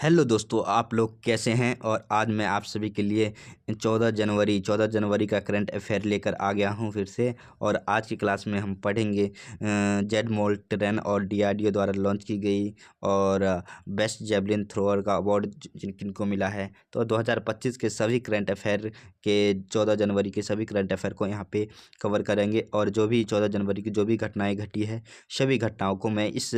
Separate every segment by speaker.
Speaker 1: Hello दोस्तों, आप लोग कैसे हैं। और आज मैं आप सभी के लिए 14 जनवरी का करंट अफेयर लेकर आ गया हूं फिर से। और आज की क्लास में हम पढ़ेंगे जेड मोल्ट्रन और डीआरडीओ द्वारा लॉन्च की गई और बेस्ट जेवलिन थ्रोअर का अवार्ड जिनको मिला है। तो 2025 के सभी करंट अफेयर के 14 जनवरी के सभी करंट अफेयर को यहाँ पे कवर करेंगे। और जो भी 14 जनवरी की जो भी घटनाएँ घटी है, सभी घटनाओं को मैं इस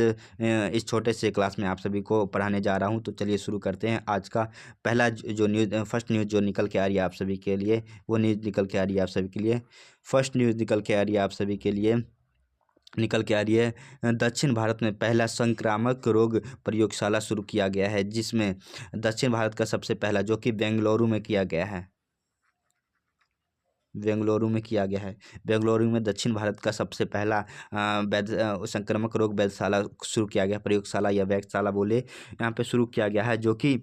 Speaker 1: छोटे से क्लास में आप सभी को पढ़ाने जा रहा हूं। तो चलिए शुरू करते हैं। आज का पहला जो न्यूज़, फर्स्ट न्यूज़ जो निकल के आ रही है आप सभी के लिए, वो न्यूज़ निकल के आ रही है आप सभी के लिए। फर्स्ट न्यूज़ निकल के आ रही है आप सभी के लिए, निकल के आ रही है। दक्षिण भारत में पहला संक्रामक रोग प्रयोगशाला शुरू किया गया है, जिसमें दक्षिण भारत का सबसे पहला, जो कि बेंगलुरु में किया गया है। बेंगलुरु में किया गया है। बेंगलुरु में दक्षिण भारत का सबसे पहला संक्रामक रोग वैधशाला शुरू किया गया, प्रयोगशाला या वैधशाला बोले यहाँ पे शुरू किया गया है। जो कि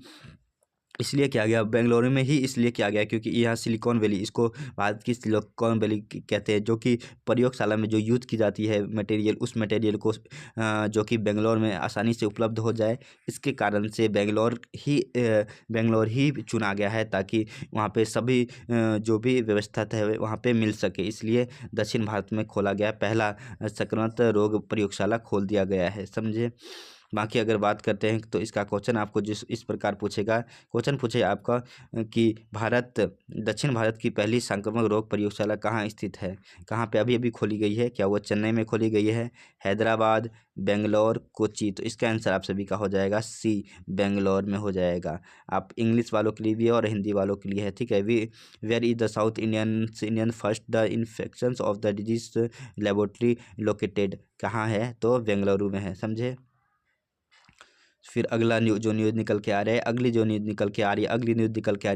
Speaker 1: इसलिए किया गया बेंगलुरु में ही, इसलिए किया गया क्योंकि यहाँ सिलिकॉन वैली, इसको भारत की सिलिकॉन वैली कहते हैं। जो कि प्रयोगशाला में जो यूज़ की जाती है मटेरियल, उस मटेरियल को जो कि बेंगलोर में आसानी से उपलब्ध हो जाए, इसके कारण से बेंगलोर ही चुना गया है, ताकि वहाँ पे सभी जो भी व्यवस्था है वहाँ पे मिल सके। इसलिए दक्षिण भारत में खोला गया पहला संक्रमण रोग प्रयोगशाला खोल दिया गया है, समझे। बाकी अगर बात करते हैं तो इसका क्वेश्चन आपको जिस इस प्रकार पूछेगा, क्वेश्चन पूछे आपका कि दक्षिण भारत की पहली संक्रामक रोग प्रयोगशाला कहाँ स्थित है, कहाँ पे अभी अभी खोली गई है। क्या वो चेन्नई में खोली गई है, हैदराबाद, बेंगलोर, कोची। तो इसका आंसर आप सभी का हो जाएगा सी, बेंगलोर में हो जाएगा। आप इंग्लिश वालों के लिए भी और हिंदी वालों के लिए है, ठीक है। Where is the south Indian first the infection of the disease laboratory located, कहाँ है, तो बेंगलुरु में है, समझे। फिर अगला जो न्यूज़ निकल के आ रहा है, अगली न्यूज़ निकल के आ रही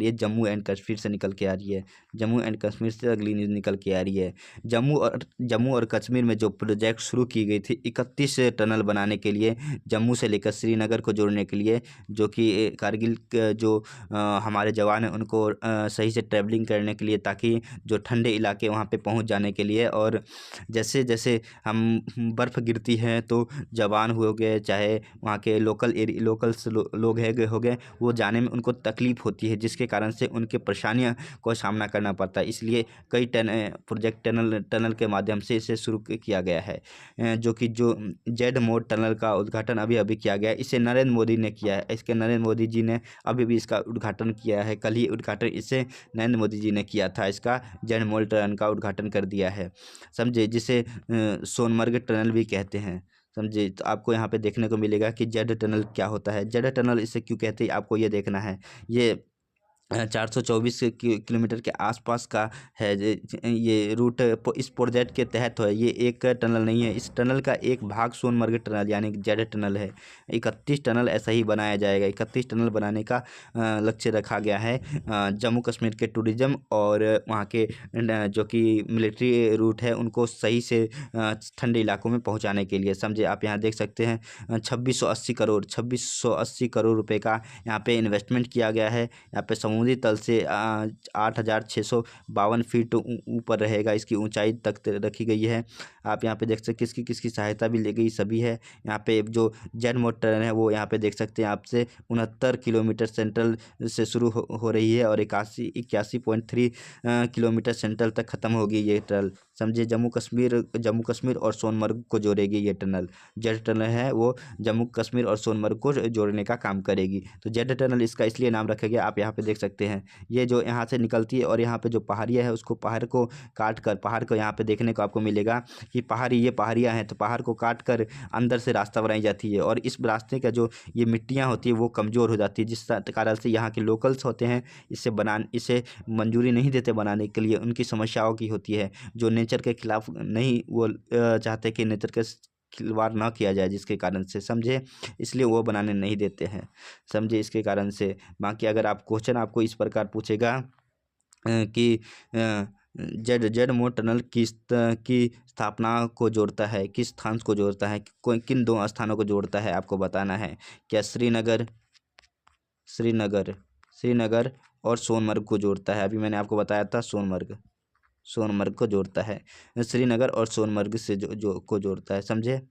Speaker 1: है जम्मू एंड कश्मीर से निकल के आ रही है। जम्मू एंड कश्मीर से अगली न्यूज़ निकल के आ रही है। जम्मू और कश्मीर में जो प्रोजेक्ट शुरू की गई थी 31 टनल बनाने के लिए, जम्मू से लेकर श्रीनगर को जोड़ने के लिए, जो कि कारगिल जो हमारे जवान हैं उनको सही से ट्रैवलिंग करने के लिए, ताकि जो ठंडे इलाके वहाँ पे पहुँच जाने के लिए। और जैसे जैसे हम बर्फ़ गिरती है तो जवान हो गए, चाहे वहाँ के लोकल्स लोग है हो गए, वो जाने में उनको तकलीफ़ होती है, जिसके कारण से उनके परेशानियाँ को सामना करना पड़ता है। इसलिए कई प्रोजेक्ट टनल के माध्यम से इसे शुरू किया गया है। जो जेड मोड टनल का उद्घाटन अभी अभी किया गया है, इसे नरेंद्र मोदी ने किया है। इसके नरेंद्र मोदी जी ने अभी भी इसका उद्घाटन किया है, कल ही उद्घाटन इसे नरेंद्र मोदी जी ने किया था। इसका जेड मोड टनल का उद्घाटन कर दिया है, समझे, जिसे सोनमर्ग टनल भी कहते हैं, समझे। तो आपको यहाँ पे देखने को मिलेगा कि जेड टनल क्या होता है, जेड टनल इसे क्यों कहते हैं, आपको ये देखना है। ये 424 किलोमीटर के आसपास का है। ये रूट इस प्रोजेक्ट के तहत है। ये एक टनल नहीं है, इस टनल का एक भाग सोनमर्ग टनल यानी जेड टनल है। 31 टनल ऐसा ही बनाया जाएगा। 31 टनल बनाने का लक्ष्य रखा गया है जम्मू कश्मीर के टूरिज़्म और वहाँ के जो कि मिलिट्री रूट है उनको सही से ठंडे इलाकों में पहुँचाने के लिए, समझे। आप यहाँ देख सकते हैं 2680 करोड़ रुपए का यहाँ पे इन्वेस्टमेंट किया गया है। यहाँ पे समुद्री तल से 8652 फीट ऊपर रहेगा, इसकी ऊंचाई तक रखी गई है। आप यहाँ पे देख सकते किसकी किसकी सहायता भी ली गई, सभी है। यहाँ पे जो जेड मोटर है वो यहाँ पे देख सकते हैं आपसे 69 किलोमीटर सेंट्रल से शुरू हो रही है और 81.3 किलोमीटर सेंट्रल तक ख़त्म होगी ये टनल, समझे। जम्मू कश्मीर और सोनमर्ग को जोड़ेगी ये टनल। जेड टनल है वो जम्मू कश्मीर और सोनमर्ग को जोड़ने का काम करेगी। तो जेड टनल इसका इसलिए नाम रखा गया। आप यहाँ पे देख सकते हैं ये जो यहाँ से निकलती है और यहाँ पे जो पहाड़ियाँ है उसको पहाड़ को काट कर, पहाड़ को यहाँ पे देखने को आपको मिलेगा कि ये पहाड़ियाँ हैं, तो पहाड़ को काट कर अंदर से रास्ता बनाई जाती है। और इस रास्ते का जो ये मिट्टियाँ होती है वो कमज़ोर हो जाती है, जिस कारण से यहाँ के लोकल्स होते हैं इसे मंजूरी नहीं देते बनाने के लिए। उनकी समस्याओं की होती है, जो नेचर के खिलाफ नहीं, वो चाहते कि नेचर के खिलवाड़ ना किया जाए, जिसके कारण से, समझे, इसलिए वो बनाने नहीं देते हैं, समझे, इसके कारण से। बाकी अगर आप क्वेश्चन आपको इस प्रकार पूछेगा कि जेड मोड टनल की स्थापना को जोड़ता है, किस स्थान को जोड़ता है, किन दो स्थानों को जोड़ता है, आपको बताना है। क्या श्रीनगर और सोनमर्ग को जोड़ता है। अभी मैंने आपको बताया था सोनमर्ग को जोड़ता है, श्रीनगर और सोनमर्ग से जो को जोड़ता है, समझे।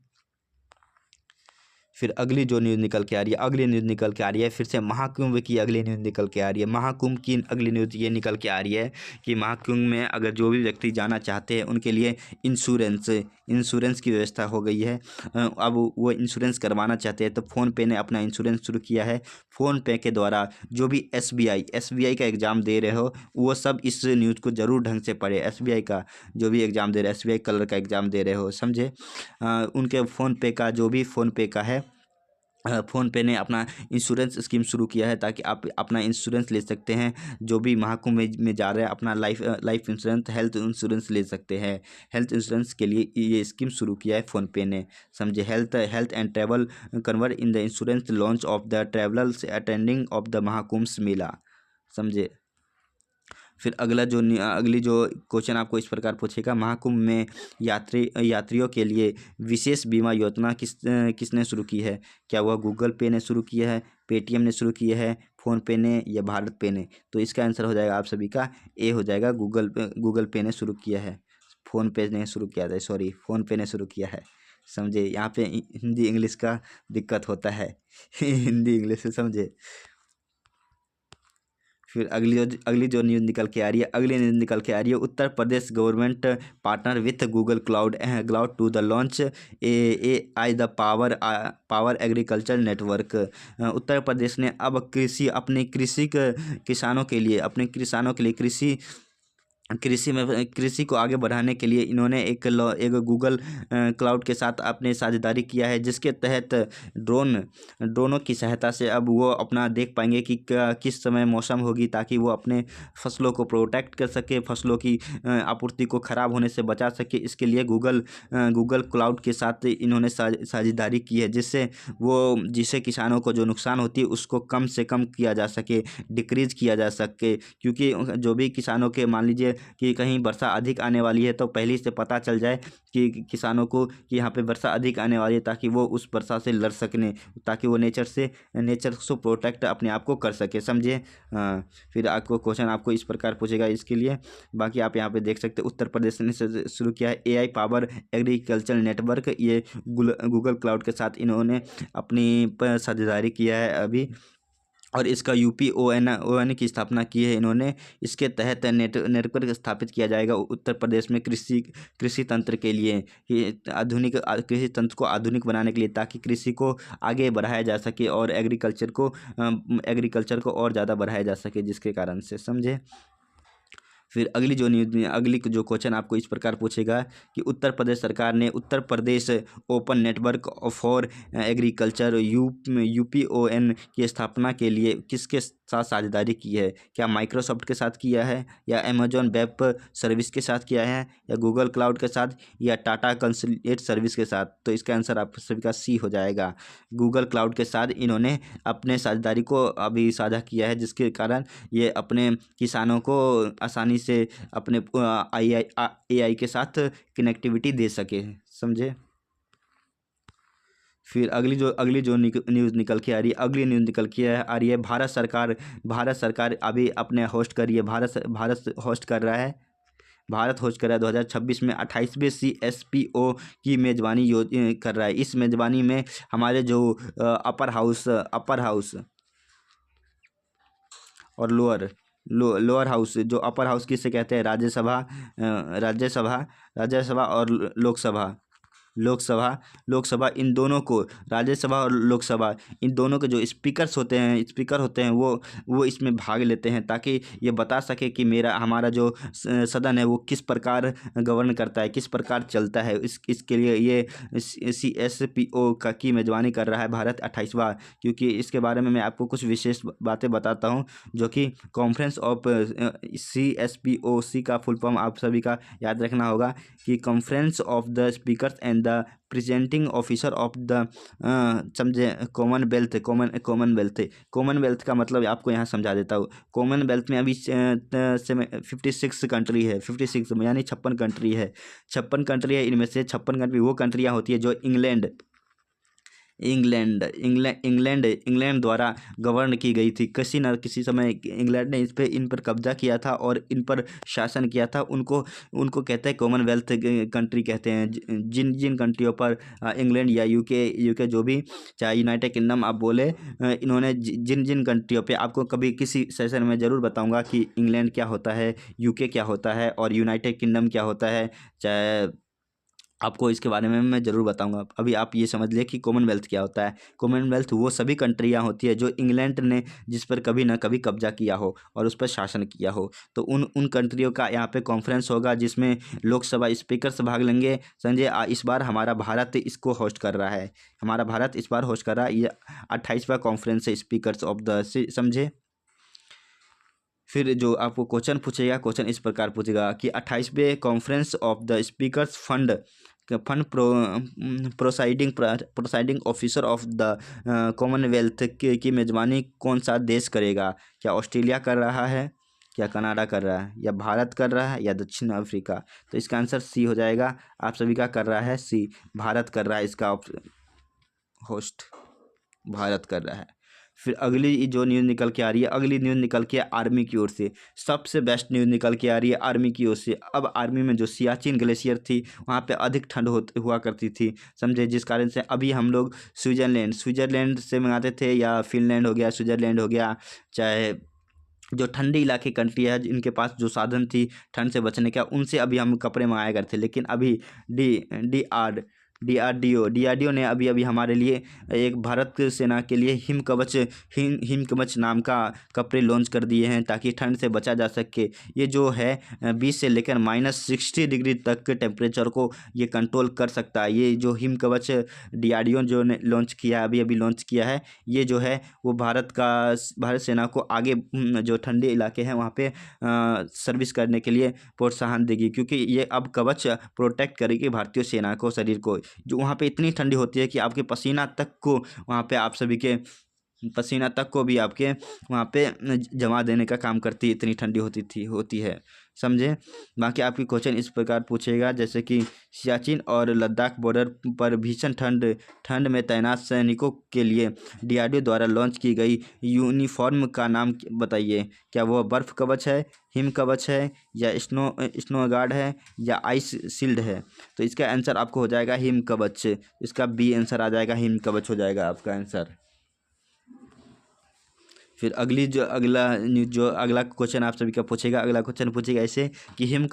Speaker 1: फिर अगली जो न्यूज़ निकल के आ रही है, अगली न्यूज़ निकल के आ रही है फिर से महाकुंभ की अगली न्यूज़ निकल के आ रही है। महाकुंभ की अगली न्यूज़ ये निकल के आ रही है कि महाकुंभ में अगर जो भी व्यक्ति जाना चाहते हैं उनके लिए इंश्योरेंस की व्यवस्था हो गई है। अब वो इंश्योरेंस करवाना चाहते हैं तो फ़ोनपे ने अपना इंश्योरेंस शुरू किया है। फ़ोनपे के द्वारा जो भी एसबीआई का एग्ज़ाम दे रहे हो वो सब इस न्यूज़ को ज़रूर ढंग से पढ़े। एसबीआई का जो भी एग्ज़ाम दे रहे हो, एसबीआई कलर का एग्ज़ाम दे रहे हो, समझे। उनके फ़ोनपे का जो भी फ़ोनपे का है, फ़ोनपे ने अपना इंश्योरेंस स्कीम शुरू किया है ताकि आप अपना इंश्योरेंस ले सकते हैं। जो भी महाकुंभ में जा रहे हैं अपना लाइफ इंश्योरेंस, हेल्थ इंश्योरेंस ले सकते हैं। हेल्थ इंश्योरेंस के लिए ये स्कीम शुरू किया है फ़ोनपे ने, समझे। Health and travel cover in the insurance launch of the travellers attending of the Mahakumbh Mela, समझे। फिर अगली जो क्वेश्चन आपको इस प्रकार पूछेगा, महाकुंभ में यात्रियों के लिए विशेष बीमा योजना किसने शुरू की है? क्या वह गूगल पे ने शुरू किया है, पेटीएम ने शुरू किया है, फ़ोनपे ने या भारत पे ने? तो इसका आंसर हो जाएगा आप सभी का ए हो जाएगा, गूगल पे ने शुरू किया है। फ़ोनपे ने शुरू किया था, सॉरी, फ़ोनपे ने शुरू किया है, समझे। यहाँ पे हिंदी इंग्लिश का दिक्कत होता है हिंदी इंग्लिश से, समझे। फिर अगली जो न्यूज़ निकल के आ रही है, अगली न्यूज़ निकल के आ रही है, Uttar Pradesh government partner with Google Cloud to the launch AI the power agriculture network. Uttar Pradesh ने अब किसानों के लिए कृषि को आगे बढ़ाने के लिए इन्होंने एक गूगल क्लाउड के साथ अपने साझेदारी किया है, जिसके तहत ड्रोनों की सहायता से अब वो अपना देख पाएंगे कि किस समय मौसम होगी, ताकि वो अपने फसलों को प्रोटेक्ट कर सके, फसलों की आपूर्ति को ख़राब होने से बचा सके। इसके लिए गूगल क्लाउड के साथ इन्होंने साझेदारी की है, जिससे किसानों को जो नुकसान होती है उसको कम से कम किया जा सके, डिक्रीज किया जा सके। क्योंकि जो भी किसानों के, मान लीजिए कि कहीं वर्षा अधिक आने वाली है तो पहले से पता चल जाए कि किसानों को कि यहाँ पे वर्षा अधिक आने वाली है, ताकि वो उस वर्षा से लड़ सकने, ताकि वो नेचर से प्रोटेक्ट अपने आप को कर सके, समझे। फिर आपको क्वेश्चन आपको इस प्रकार पूछेगा इसके लिए, बाकी आप यहाँ पे देख सकते हैं उत्तर प्रदेश ने शुरू किया है AI पावर एग्रीकल्चर नेटवर्क। ये गूगल क्लाउड के साथ इन्होंने अपनी साझेदारी किया है अभी, और इसका UPON की स्थापना की है इन्होंने। इसके तहत नेटवर्क स्थापित किया जाएगा उत्तर प्रदेश में कृषि तंत्र के लिए, आधुनिक कृषि तंत्र को आधुनिक बनाने के लिए, ताकि कृषि को आगे बढ़ाया जा सके और एग्रीकल्चर को और ज़्यादा बढ़ाया जा सके, जिसके कारण से, समझे। फिर अगली जो क्वेश्चन आपको इस प्रकार पूछेगा कि उत्तर प्रदेश सरकार ने Uttar Pradesh open network for agriculture UPON की स्थापना के लिए किसके साथ साझेदारी की है? क्या माइक्रोसॉफ्ट के साथ किया है, या अमेजॉन वेब सर्विस के साथ किया है, या गूगल क्लाउड के साथ, या टाटा कंसल्टेंट सर्विस के साथ? तो इसका आंसर आप सभी का सी हो जाएगा, गूगल क्लाउड के साथ इन्होंने अपने साझेदारी को अभी साझा किया है, जिसके कारण ये अपने किसानों को आसानी से अपने AI के साथ कनेक्टिविटी दे सके, समझे। फिर अगली जो न्यूज़ निकल के आ रही है, अगली न्यूज़ निकल के आ रही है, भारत सरकार अभी अपने होस्ट कर रही है, भारत होस्ट कर रहा है 2026 में 28वें CSPO की मेज़बानी कर रहा है। इस मेज़बानी में हमारे जो अपर हाउस और लोअर हाउस, जो अपर हाउस किसे कहते हैं, राज्यसभा और लोकसभा, इन दोनों को, राज्यसभा और लोकसभा, इन दोनों के जो स्पीकर होते हैं वो इसमें भाग लेते हैं, ताकि ये बता सके कि हमारा जो सदन है वो किस प्रकार गवर्न करता है, किस प्रकार चलता है। इसके लिए ये CSPO की मेज़बानी कर रहा है भारत 28वां। क्योंकि इसके बारे में मैं आपको कुछ विशेष बातें बताता हूँ, जो कि कॉन्फ्रेंस ऑफ CSPOC का फुल फॉर्म आप सभी का याद रखना होगा कि conference of the speakers and the presenting officer of the, समझे, कॉमनवेल्थ का मतलब आपको यहाँ समझा देता हूँ। कॉमनवेल्थ में अभी 56 कंट्री है, 56 यानी 56 कंट्री है। 56 कंट्री है, इनमें से 56 कंट्री वो कंट्रियाँ होती है जो इंग्लैंड द्वारा गवर्न की गई थी। किसी न किसी समय इंग्लैंड ने इन पर कब्जा किया था और इन पर शासन किया था। उनको उनको कहते हैं कॉमनवेल्थ कंट्री कहते हैं। जिन जिन कंट्रियों पर इंग्लैंड या यूके जो भी, चाहे यूनाइटेड किंगडम आप बोले, इन्होंने जिन जिन कंट्रियों पे, आपको कभी किसी सेशन में ज़रूर बताऊंगा कि इंग्लैंड क्या होता है, यूके क्या होता है और यूनाइटेड किंगडम क्या होता है, चाहे आपको इसके बारे में मैं ज़रूर बताऊंगा। अभी आप ये समझ लिए कि कॉमनवेल्थ क्या होता है। कॉमनवेल्थ वो सभी कंट्रियां होती है जो इंग्लैंड ने जिस पर कभी ना कभी कब्जा किया हो और उस पर शासन किया हो। तो उन कंट्रियों का यहाँ पे कॉन्फ्रेंस होगा जिसमें लोकसभा स्पीकर्स भाग लेंगे। समझे, इस बार हमारा भारत इसको होस्ट कर रहा है। हमारा भारत इस बार होस्ट कर रहा है। ये 28वां कॉन्फ्रेंस है स्पीकर्स ऑफ द, समझे। फिर जो आपको क्वेश्चन पूछेगा, क्वेश्चन इस प्रकार पूछेगा कि 28वें conference of the speakers and presiding officer of the Commonwealth की मेजबानी कौन सा देश करेगा? क्या ऑस्ट्रेलिया कर रहा है, क्या कनाडा कर रहा है, या भारत कर रहा है, या दक्षिण अफ्रीका? तो इसका आंसर सी हो जाएगा। आप सभी का कर रहा है सी, भारत कर रहा है। इसका होस्ट भारत कर रहा है। फिर अगली जो न्यूज़ निकल के आ रही है, अगली न्यूज़ निकल के आर्मी की ओर से सबसे बेस्ट न्यूज़ निकल के आ रही है आर्मी की ओर से। अब आर्मी में जो सियाचिन ग्लेशियर थी वहाँ पे अधिक ठंड हुआ करती थी, समझे, जिस कारण से अभी हम लोग स्विट्ज़रलैंड से मंगाते थे, या फिनलैंड हो गया, स्विट्ज़रलैंड हो गया, चाहे जो ठंडी इलाके कंट्री है जिनके पास जो साधन थी ठंड से बचने का, उनसे अभी हम कपड़े मंगाया करते। लेकिन अभी डीआरडीओ ने अभी अभी हमारे लिए एक भारत सेना के लिए हिम कवच नाम का कपड़े लॉन्च कर दिए हैं ताकि ठंड से बचा जा सके। ये जो है 20 से लेकर -60 डिग्री तक के टेम्परेचर को ये कंट्रोल कर सकता है। ये जो हिम कवच डीआरडीओ जो ने लॉन्च किया है, अभी लॉन्च किया है, ये जो है वो भारत सेना को आगे जो ठंडे इलाके हैं वहाँ पे सर्विस करने के लिए प्रोत्साहन देगी, क्योंकि ये अब कवच प्रोटेक्ट करेगी भारतीय सेना को, शरीर को। जो वहाँ पे इतनी ठंडी होती है कि आपके पसीना तक को वहाँ पे आप सभी के पसीना तक को भी आपके वहाँ पे जमा देने का काम करती है, इतनी ठंडी होती है, समझे। बाकी आपकी क्वेश्चन इस प्रकार पूछेगा जैसे कि सियाचिन और लद्दाख बॉर्डर पर भीषण ठंड में तैनात सैनिकों के लिए डीआरडीओ द्वारा लॉन्च की गई यूनिफॉर्म का नाम बताइए। क्या वह बर्फ कवच है, हिम कवच है, या स्नो गार्ड है, या आइस शील्ड है? तो इसका आंसर आपको हो जाएगा हिम कवच। इसका बी आंसर आ जाएगा, हिम कवच हो जाएगा आपका आंसर। फिर जो अगला क्वेश्चन आप सभी का पूछेगा, अगला क्वेश्चन पूछेगा ऐसे कि हिम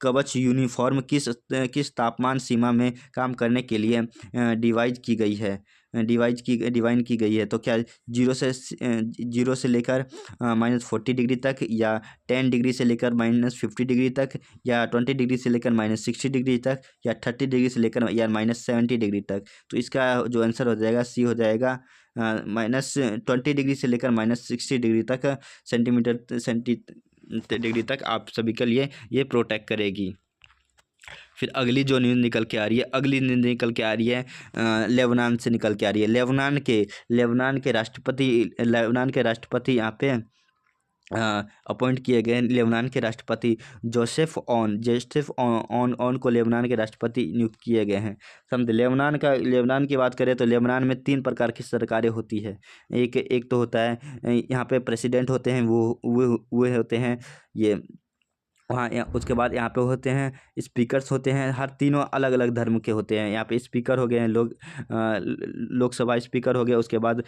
Speaker 1: कवच यूनिफॉर्म किस तापमान सीमा में काम करने के लिए डिवाइज की गई है? डिवाइन की गई है। तो क्या 0 से लेकर -40 डिग्री तक, या 10 डिग्री से लेकर -50 डिग्री तक, या 20 डिग्री से लेकर -60 डिग्री तक, या 30 डिग्री से लेकर या -70 डिग्री तक? तो इसका जो आंसर हो जाएगा सी हो जाएगा, -20 डिग्री से लेकर -60 डिग्री तक सेंटी डिग्री तक आप सभी के लिए ये प्रोटेक्ट करेगी। फिर अगली जो न्यूज़ निकल के आ रही है, लेबनान से निकल के आ रही है। लेबनान के राष्ट्रपति यहाँ पे अपॉइंट किए गए। लेबनान के राष्ट्रपति जोसेफ ऑन को लेबनान के राष्ट्रपति नियुक्त किए गए हैं। समझे, लेबनान की बात करें तो लेबनान में 3 प्रकार की सरकारें होती है। एक तो होता है यहाँ पे प्रेसिडेंट होते हैं, वो होते हैं ये वहाँ, उसके बाद यहाँ पे होते हैं स्पीकर्स होते हैं। हर तीनों अलग अलग धर्म के होते हैं। यहाँ पे स्पीकर हो गए हैं लोकसभा स्पीकर हो गए, उसके बाद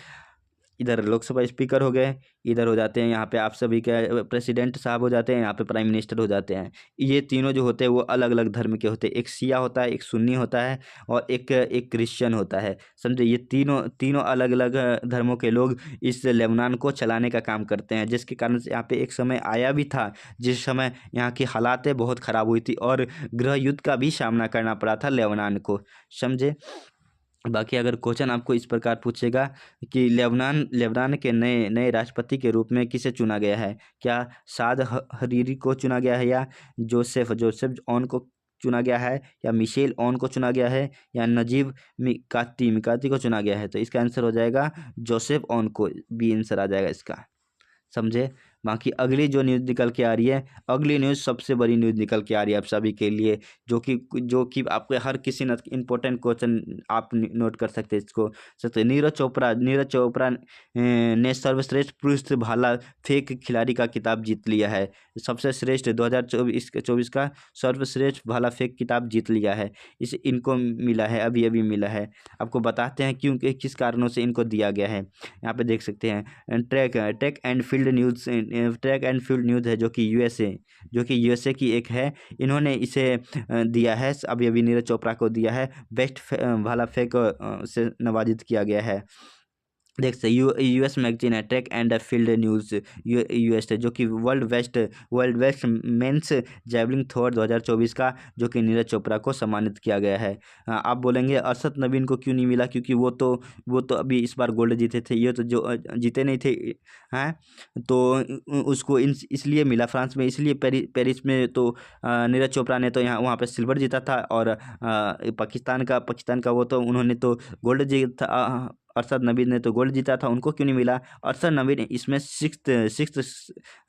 Speaker 1: इधर लोकसभा स्पीकर हो गए, इधर हो जाते हैं यहाँ पे आप सभी के प्रेसिडेंट साहब हो जाते हैं, यहाँ पे प्राइम मिनिस्टर हो जाते हैं। ये तीनों जो होते हैं वो अलग अलग धर्म के होते हैं। एक शिया होता है, एक सुन्नी होता है, और एक क्रिश्चियन होता है। समझे, ये तीनों अलग अलग धर्मों के लोग इस लेबनान को चलाने का काम करते हैं, जिसके कारण से यहाँ पे एक समय आया भी था जिस समय यहाँ की हालातें बहुत ख़राब हुई थी और गृह युद्ध का भी सामना करना पड़ा था लेबनान को, समझे। बाकी अगर क्वेश्चन आपको इस प्रकार पूछेगा कि लेबनान के नए राष्ट्रपति के रूप में किसे चुना गया है? क्या साद हरीरी को चुना गया है, या जोसेफ ऑन को चुना गया है, या मिशेल ऑन को चुना गया है, या नजीब मिकाती को चुना गया है? तो इसका आंसर हो जाएगा जोसेफ ऑन को, बी आंसर आ जाएगा इसका, समझे। बाकी अगली जो न्यूज़ निकल के आ रही है, अगली न्यूज़ सबसे बड़ी न्यूज़ निकल के आ रही है आप सभी के लिए, जो कि आपके हर किसी न इंपॉर्टेंट क्वेश्चन आप नोट कर सकते हैं इसको। नीरज चोपड़ा ने सर्वश्रेष्ठ पुरुष भाला फेंक खिलाड़ी का खिताब जीत लिया है। सबसे श्रेष्ठ 2024 का सर्वश्रेष्ठ भाला फेंक खिताब जीत लिया है। इसे इनको मिला है, अभी अभी मिला है। आपको बताते हैं क्यों, किस कारणों से इनको दिया गया है। यहाँ पे देख सकते हैं ट्रैक एंड फील्ड न्यूज़ है, जो कि यूएसए की एक है। इन्होंने इसे दिया है, अभी अभी नीरज चोपड़ा को दिया है। बेस्ट भाला फेंक से नवाजित किया गया है। देख सकते यूएस मैगजीन है track and field news US है, जो कि world best mains javelin thrower 2024 का, जो कि नीरज चोपड़ा को सम्मानित किया गया है। आप बोलेंगे अरशद नबीन को क्यों नहीं मिला, क्योंकि वो तो अभी इस बार गोल्ड जीते थे, ये तो जो जीते नहीं थे हैं, तो उसको इसलिए मिला फ्रांस में, इसलिए पेरिस में तो नीरज चोपड़ा ने तो यहाँ वहाँ पे सिल्वर जीता था, और पाकिस्तान का वो तो उन्होंने तो गोल्ड जीता। अरशद नबी ने तो गोल्ड जीता था, उनको क्यों नहीं मिला। अरशद नबी इसमें सिक्स्थ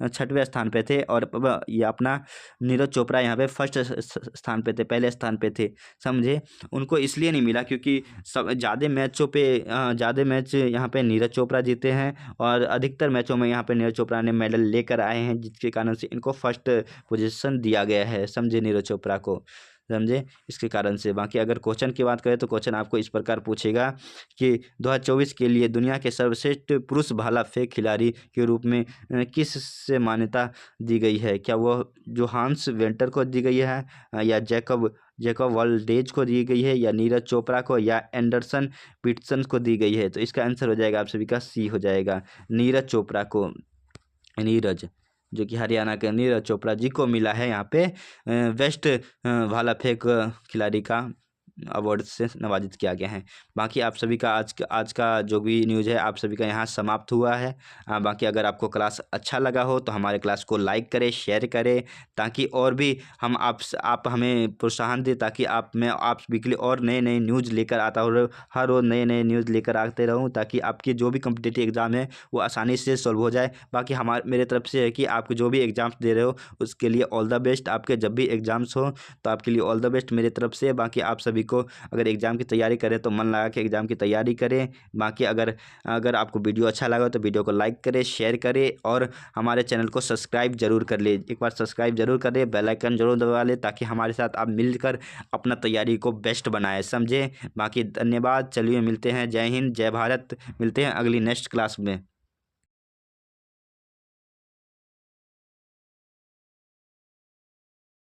Speaker 1: छठवें स्थान पे थे, और ये अपना नीरज चोपड़ा यहाँ पे फर्स्ट स्थान पे थे, पहले स्थान पे थे, समझे। उनको इसलिए नहीं मिला क्योंकि सब ज़्यादा मैच यहाँ पे नीरज चोपड़ा जीते हैं, और अधिकतर मैचों में यहाँ पे नीरज चोपड़ा ने मेडल लेकर आए हैं, जिसके कारण से इनको फर्स्ट पोजीशन दिया गया है, समझे, नीरज चोपड़ा को, समझे, इसके कारण से। बाकी अगर क्वेश्चन की बात करें तो क्वेश्चन आपको इस प्रकार पूछेगा कि 2024 के लिए दुनिया के सर्वश्रेष्ठ पुरुष भाला फेंक खिलाड़ी के रूप में किस से मान्यता दी गई है। क्या वो जोहान्स वेंटर को दी गई है, या जैकब वाल्डेज को दी गई है, या नीरज चोपड़ा को, या एंडरसन पीटसन को दी गई है। तो इसका आंसर हो जाएगा आप सभी का सी हो जाएगा, नीरज चोपड़ा को। नीरज, जो कि हरियाणा के नीरज चोपड़ा जी को मिला है यहाँ पे बेस्ट भाला फेंक खिलाड़ी का अवार्ड से नवाजित किया गया है। बाकी आप सभी का आज का जो भी न्यूज़ है आप सभी का यहाँ समाप्त हुआ है। बाकी अगर आपको क्लास अच्छा लगा हो तो हमारे क्लास को लाइक करें, शेयर करें, ताकि और भी हम आप हमें प्रोत्साहन दें, ताकि आप सभी के लिए और नए नए न्यूज़ लेकर आता हो, हर रोज़ नए नए न्यूज़ लेकर आते रहूँ, ताकि आपके जो भी कॉम्पिटिटिव एग्ज़ाम है वो आसानी से सॉल्व हो जाए। बाकी मेरे तरफ से है कि आप जो भी एग्ज़ाम्स दे रहे हो उसके लिए ऑल द बेस्ट। आपके जब भी एग्ज़ाम्स हो तो आपके लिए ऑल द बेस्ट मेरे तरफ से। बाकी आप सभी को अगर एग्ज़ाम की तैयारी करें तो मन लगा के एग्ज़ाम की तैयारी करें। बाकी अगर आपको वीडियो अच्छा लगा तो वीडियो को लाइक करें, शेयर करें, और हमारे चैनल को सब्सक्राइब जरूर कर ले। एक बार सब्सक्राइब जरूर कर ले, बेल आइकन जरूर दबा ले, ताकि हमारे साथ आप मिलकर अपना तैयारी को बेस्ट बनाए, समझे। बाकी धन्यवाद, चलिए मिलते हैं, जय हिंद जय भारत, मिलते हैं अगली नेक्स्ट क्लास में।